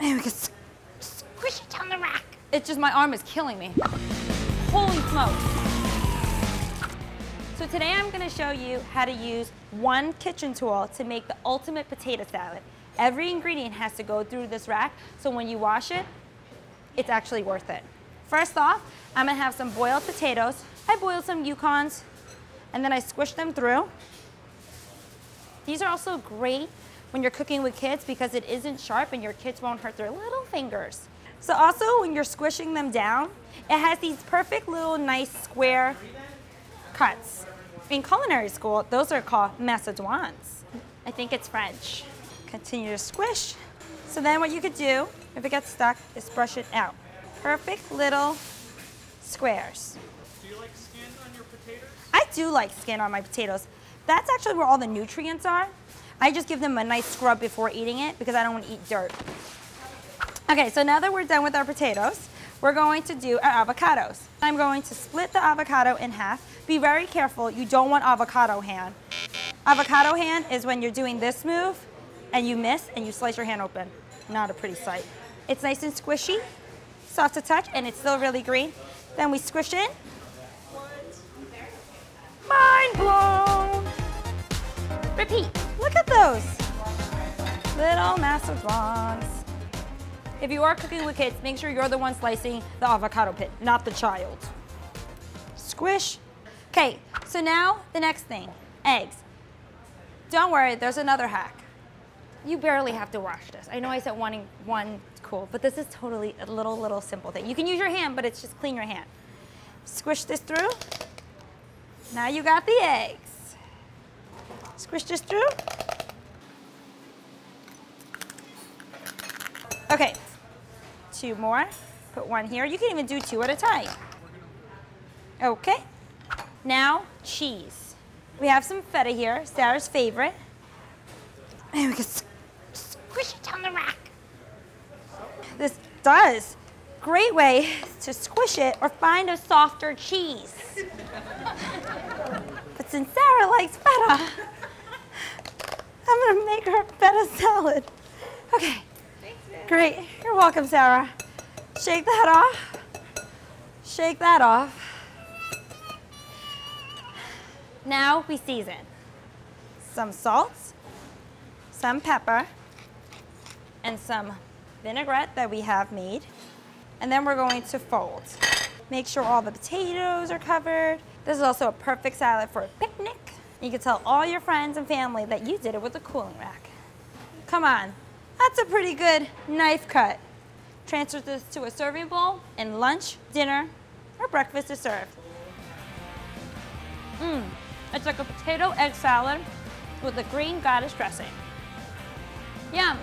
And we can squish it down the rack. It's just my arm is killing me. Holy smokes. So today I'm gonna show you how to use one kitchen tool to make the ultimate potato salad. Every ingredient has to go through this rack, so when you wash it, it's actually worth it. First off, I'm gonna have some boiled potatoes. I boiled some Yukons, and then I squished them through. These are also great when you're cooking with kids because it isn't sharp and your kids won't hurt their little fingers. So also when you're squishing them down, it has these perfect little nice square cuts. In culinary school, those are called macédoines. I think it's French. Continue to squish. So then what you could do, if it gets stuck, is brush it out. Perfect little squares. Do you like skin on your potatoes? I do like skin on my potatoes. That's actually where all the nutrients are. I just give them a nice scrub before eating it because I don't want to eat dirt. Okay, so now that we're done with our potatoes, we're going to do our avocados. I'm going to split the avocado in half. Be very careful, you don't want avocado hand. Avocado hand is when you're doing this move and you miss and you slice your hand open. Not a pretty sight. It's nice and squishy, soft to touch, and it's still really green. Then we squish in. Mind blown. Repeat. Look at those little macédoines. If you are cooking with kids, make sure you're the one slicing the avocado pit, not the child. Squish. Okay, so now the next thing, eggs. Don't worry, there's another hack. You barely have to wash this. I know I said one cool, but this is totally a little simple thing. You can use your hand, but it's just clean your hand. Squish this through. Now you got the eggs. Squish this through. Okay, 2 more. Put 1 here. You can even do 2 at a time. Okay, now cheese. We have some feta here, Sarah's favorite. And we can squish it down the rack. This does. Great way to squish it or find a softer cheese. But since Sarah likes feta, I'm gonna make her feta salad. Okay, great. You're welcome, Sarah. Shake that off. Shake that off. Now we season. Some salt, some pepper, and some vinaigrette that we have made. And then we're going to fold. Make sure all the potatoes are covered. This is also a perfect salad for a picnic. You can tell all your friends and family that you did it with a cooling rack. Come on, that's a pretty good knife cut. Transfer this to a serving bowl, and lunch, dinner, or breakfast is served. It's like a potato egg salad with a green goddess dressing. Yum.